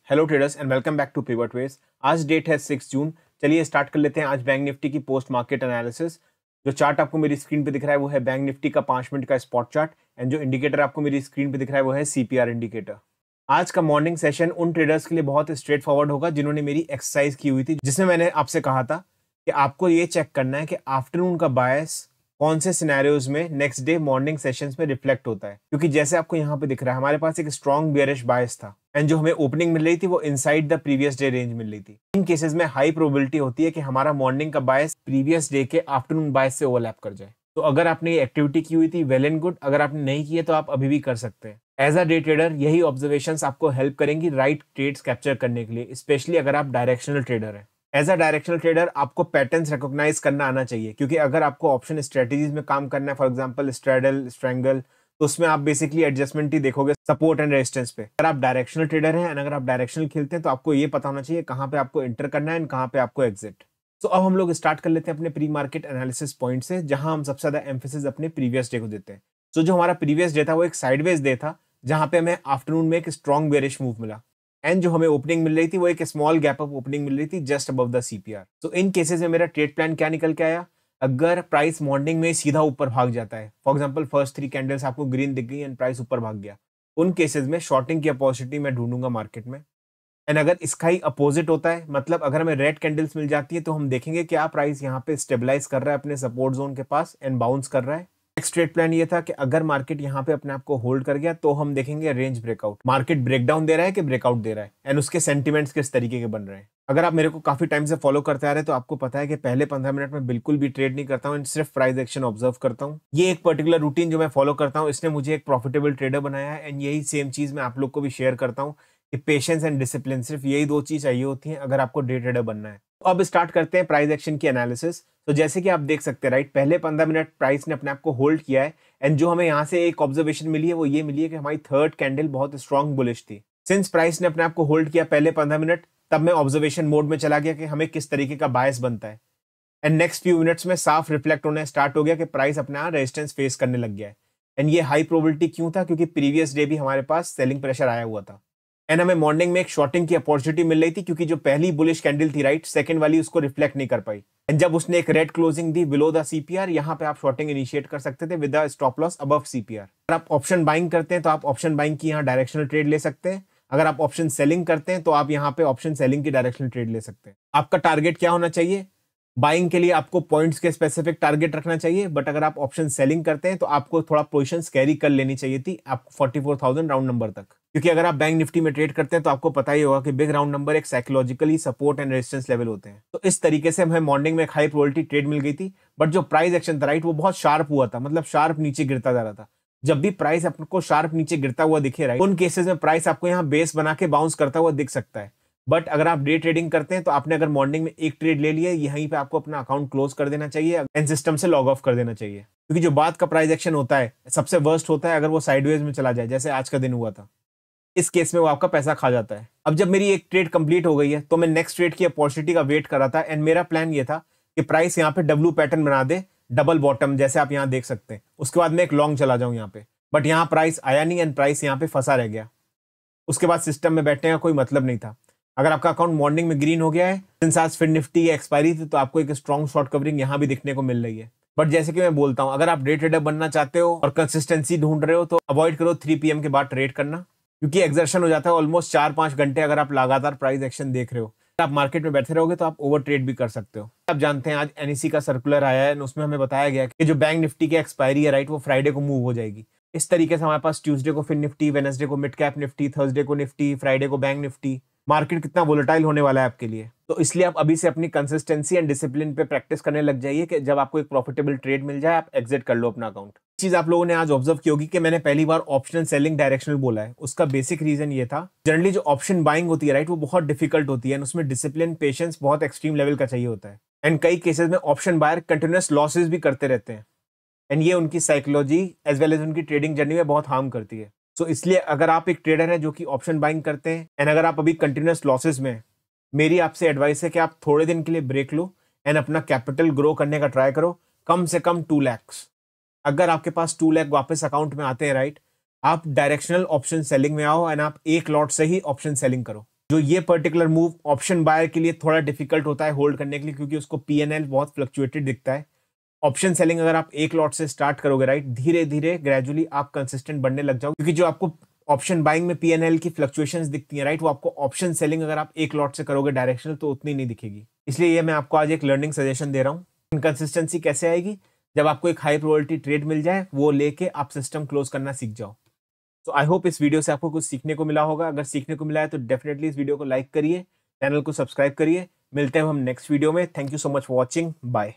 Hello traders and welcome back to pivot ways. आज date है 6 जून। चलिए स्टार्ट कर लेते हैं आज बैंक निफ्टी की पोस्ट मार्केट एनालिसिस। जो चार्ट आपको मेरी स्क्रीन पे दिख रहा है वो है बैंक निफ्टी का 5 मिनट का स्पॉट चार्ट एंड जो इंडिकेटर आपको मेरी स्क्रीन पे दिख रहा है वो है सीपीआर इंडिकेटर। आज का मॉर्निंग सेशन उन ट्रेडर्स के लिए बहुत स्ट्रेट फॉरवर्ड होगा जिन्होंने मेरी एक्सरसाइज की हुई थी, जिसमें मैंने आपसे कहा था कि आपको ये चेक करना है कि आफ्टरनून का बायस कौन से सिनेरियोज में नेक्स्ट डे मॉर्निंग सेशंस में रिफ्लेक्ट होता है। क्योंकि जैसे आपको यहाँ पे दिख रहा है हमारे पास एक स्ट्रॉन्ग बेयरिश बायस था एंड जो हमें ओपनिंग मिल रही थी वो inside the previous day range मिल रही थी। इन केसेस में हाई प्रोबेबिलिटी होती है कि हमारा मॉर्निंग का बायस प्रीवियस डे के आफ्टरनून बायस से ओवरलैप कर जाए। तो अगर आपने ये एक्टिविटी की हुई थी वेल एंड गुड, अगर आपने नहीं की है तो आप अभी भी कर सकते हैं। एज अ डे ट्रेडर यही ऑब्जर्वेशंस आपको हेल्प करेंगी राइट ट्रेड्स कैप्चर करने के लिए, स्पेशली अगर आप डायरेक्शनल ट्रेडर हैं। एज अ डायरेक्शनल ट्रेडर आपको पैटर्न्स रिकॉग्नाइज करना आना चाहिए, क्योंकि अगर आपको ऑप्शन स्ट्रेटजीज में काम करना है, फॉर एग्जांपल स्ट्रैडल स्ट्रैंगल, तो उसमें आप बेसिकली एडजस्टमेंट ही देखोगे सपोर्ट एंड रेजिस्टेंस पे। अगर आप डायरेक्शनल ट्रेडर हैं एंड अगर आप डायरेक्शनल खेलते हैं तो आपको ये पता होना चाहिए कहाँ पे आपको एंटर करना है एंड कहाँ पे आपको एग्जिट। तो अब हम लोग स्टार्ट कर लेते हैं अपने प्री मार्केट एनालिसिस पॉइंट से, जहां हम सबसे ज्यादा एम्फेसिस अपने प्रीवियस डे को देते हैं। तो जो हमारा प्रीवियस डे था वो एक साइडवेज डे था, जहां पे हमें आफ्टरनून में एक स्ट्रॉन्ग बेरिश मूव मिला एंड जो हमें ओपनिंग मिल रही थी वो एक स्मॉल गैप अप ओपनिंग मिल रही थी जस्ट अबव द सीपीआर। तो इन केसेस में मेरा ट्रेड प्लान क्या निकल के आया, अगर प्राइस मॉर्निंग में सीधा ऊपर भाग जाता है, फॉर एग्जांपल फर्स्ट 3 कैंडल्स आपको ग्रीन दिख गई एंड प्राइस ऊपर भाग गया, उन केसेस में शॉर्टिंग की अपॉर्चुनिटी मैं ढूंढूंगा मार्केट में। एंड अगर इसका ही अपोजिट होता है, मतलब अगर हमें रेड कैंडल्स मिल जाती है, तो हम देखेंगे क्या प्राइस यहाँ पे स्टेबलाइज कर रहा है अपने सपोर्ट जोन के पास एंड बाउंस कर रहा है। नेक्स्ट ट्रेड प्लान ये था कि अगर मार्केट यहाँ पे अपने आप को होल्ड कर गया तो हम देखेंगे रेंज ब्रेकआउट, मार्केट ब्रेकडाउन दे रहा है कि ब्रेकआउट दे रहा है एंड उसके सेंटिमेंट्स किस तरीके के बन रहे हैं। अगर आप मेरे को काफी टाइम से फॉलो करते आ रहे हैं तो आपको पता है कि पहले 15 मिनट में बिल्कुल भी ट्रेड नहीं करता हूँ एंड सिर्फ प्राइस एक्शन ऑब्जर्व करता हूँ। ये एक पर्टिकुलर रूटीन जो मैं फॉलो करता हूँ इसने मुझे एक प्रॉफिटेबल ट्रेडर बनाया है एंड यही सेम चीज मैं आप लोग को भी शेयर करता हूँ कि पेशेंस एंड डिसिप्लिन, सिर्फ यही 2 चीज चाहिए होती हैं अगर आपको डे ट्रेडर बनना है। तो अब स्टार्ट करते हैं प्राइस एक्शन की एनालिसिस। तो जैसे कि आप देख सकते हैं राइट, पहले 15 मिनट प्राइस ने अपने आप को होल्ड किया है एंड जो हमें यहाँ से एक ऑब्जर्वेशन मिली है वो ये मिली है कि हमारी थर्ड कैंडल बहुत स्ट्रॉन्ग बुलिश थी। सिंस प्राइस ने अपने आप को होल्ड किया पहले 15 मिनट, तब मैं ऑब्जर्वेशन मोड में चला गया कि हमें किस तरीके का बायस बनता है एंड नेक्स्ट फ्यू मिनट्स में साफ रिफ्लेक्ट होना स्टार्ट हो गया कि प्राइस अपना रेजिस्टेंस फेस करने लग गया है। एंड ये हाई प्रोबेबिलिटी क्यों था, क्योंकि प्रीवियस डे भी हमारे पास सेलिंग प्रेशर आया हुआ था एंड हमें मॉर्निंग में एक शॉर्टिंग की अपॉर्चुनिटी मिल रही थी, क्योंकि जो पहली बुलिश कैंडल थी राइट, सेकंड वाली उसको रिफ्लेक्ट नहीं कर पाई एंड जब उसने एक red closing the below the CPR, यहाँ पे आप शॉर्टिंग इनिशिएट कर सकते थे with the stop loss above CPR. अगर आप ऑप्शन बाइंग करते हैं तो आप ऑप्शन बाइंग की यहाँ डायरेक्शनल ट्रेड ले सकते हैं। अगर आप ऑप्शन सेलिंग करते हैं तो आप यहाँ पे ऑप्शन सेलिंग की डायरेक्शनल ट्रेड ले सकते हैं। आपका टारगेट क्या होना चाहिए, बाइंग के लिए आपको पॉइंट्स के स्पेसिफिक टारगेट रखना चाहिए, बट अगर आप ऑप्शन सेलिंग करते हैं तो आपको थोड़ा पोजीशन कैरी कर लेनी चाहिए थी आपको 44,000 राउंड नंबर तक। क्योंकि अगर आप बैंक निफ्टी में ट्रेड करते हैं तो आपको पता ही होगा कि बिग राउंड नंबर एक psychologically support and resistance level होते हैं। तो इस तरीके से हमें मॉर्निंग में एक हाई प्रोबेबिलिटी ट्रेड मिल गई थी, बट जो प्राइस एक्शन था राइट वो बहुत शार्प हुआ था, मतलब शार्प नीचे गिरता जा रहा था। जब भी प्राइस आपको शार्प नीचे गिरता हुआ दिखे राइट, उन केसेस में प्राइस आपको यहाँ बेस बना के बाउंस करता हुआ दिख सकता है। बट अगर आप डे ट्रेडिंग करते हैं तो आपने अगर मॉर्निंग में एक ट्रेड ले लिया, यहीं पे आपको अपना अकाउंट क्लोज कर देना चाहिए एंड सिस्टम से लॉग ऑफ कर देना चाहिए। क्योंकि जो बाद का प्राइस एक्शन होता है सबसे वर्स्ट होता है अगर वो साइडवेज में चला जाए, जैसे आज का दिन हुआ था। इस केस में वो आपका पैसा खा जाता है। अब जब मेरी एक ट्रेड कंप्लीट हो गई है तो मैं नेक्स्ट ट्रेड की अपॉर्चुनिटी का वेट कर रहा था एंड मेरा प्लान ये था कि प्राइस यहाँ पे डब्ल्यू पैटर्न बना दे, डबल बॉटम, जैसे आप यहाँ देख सकते हैं, उसके बाद मैं एक लॉन्ग चला जाऊं यहाँ पे। बट यहाँ प्राइस आया नहीं एंड प्राइस यहाँ पे फंसा रह गया। उसके बाद सिस्टम में बैठने का कोई मतलब नहीं था। अगर आपका अकाउंट मॉर्निंग में ग्रीन हो गया है, सिंस आज फिर निफ्टी एक्सपायरी थी, तो आपको एक स्ट्रॉन्ग शॉर्ट कवरिंग यहाँ भी दिखने को मिल रही है। बट जैसे कि मैं बोलता हूँ, अगर आप डे ट्रेडर बनना चाहते हो और कंसिस्टेंसी ढूंढ रहे हो तो अवॉइड करो 3 PM के बाद ट्रेड करना, क्योंकि एक्सर्शन हो जाता है ऑलमोस्ट 4-5 घंटे। अगर आप लगातार प्राइस एक्शन देख रहे हो, आप मार्केट में बैठे रहोगे तो आप ओवर ट्रेड भी कर सकते हो। आप जानते हैं आज एनईसी का सर्कुलर आया है, उसमें हमें बताया गया कि जो बैंक निफ्टी की एक्सपायरी है राइट, वो फ्राइडे को मूव हो जाएगी। इस तरीके से हमारे पास ट्यूसडे को फिर निफ्टी, वेडनेसडे को मिड कैप निफ्टी, थर्सडे को निफ्टी, फ्राइडे को बैंक निफ्टी। मार्केट कितना वोलेटाइल होने वाला है आपके लिए, तो इसलिए आप अभी से अपनी कंसिस्टेंसी एंड डिसिप्लिन पे प्रैक्टिस करने लग जाइए कि जब आपको एक प्रॉफिटेबल ट्रेड मिल जाए आप एग्जिट कर लो अपना अकाउंट। चीज आप लोगों ने आज ऑब्जर्व की होगी कि मैंने पहली बार ऑप्शनल सेलिंग डायरेक्शनल बोला है। उसका बेसिक रीजन ये था, जनरली जो ऑप्शन बाइंग होती है राइट, वो बहुत डिफिकल्ट होती है, उसमें डिसिप्लिन, पेशेंस बहुत एक्सट्रीम लेवल का चाहिए होता है एंड कई केसेस में ऑप्शन बायर कंटिन्यूअस लॉसेज भी करते रहते हैं एंड ये उनकी साइकोलॉजी एज वेल एज उनकी ट्रेडिंग जर्नी में बहुत हार्म करती है। सो इसलिए अगर आप एक ट्रेडर हैं जो कि ऑप्शन बाइंग करते हैं एंड अगर आप अभी कंटिन्यूअस लॉसेज में, मेरी आपसे एडवाइस है कि आप थोड़े दिन के लिए ब्रेक लो एंड अपना कैपिटल ग्रो करने का ट्राई करो, कम से कम 2 लाख। अगर आपके पास 2 लाख वापस अकाउंट में आते हैं राइट, आप डायरेक्शनल ऑप्शन सेलिंग में आओ एंड आप एक लॉट से ही ऑप्शन सेलिंग करो। जो ये पर्टिकुलर मूव ऑप्शन बायर के लिए थोड़ा डिफिकल्ट होता है होल्ड करने के लिए, क्योंकि उसको पीएनएल बहुत फ्लक्चुएटेड दिखता है। ऑप्शन सेलिंग अगर आप एक लॉट से स्टार्ट करोगे, राइट, धीरे धीरे ग्रेजुअली आप कंसिस्टेंट बनने लग जाओ, क्योंकि जो आपको ऑप्शन बाइंग में पीएनएल की फ्लक्चुएशंस दिखती हैं, राइट, वो आपको ऑप्शन सेलिंग अगर आप एक लॉट से करोगे डायरेक्शनल तो उतनी नहीं दिखेगी। इसलिए ये मैं आपको आज एक लर्निंग सजेशन दे रहा हूँ। इनकंसिस्टेंसी कैसे आएगी? जब आपको एक हाई प्रोबेबिलिटी ट्रेड मिल जाए, वो लेके आप सिस्टम क्लोज करना सीख जाओ। तो आई होप इस वीडियो से आपको कुछ सीखने को मिला होगा। अगर सीखने को मिला है तो डेफिनेटली इस वीडियो को लाइक करिए, चैनल को सब्सक्राइब करिए। मिलते हैं हम नेक्स्ट वीडियो में। Thank you so much for watching. Bye.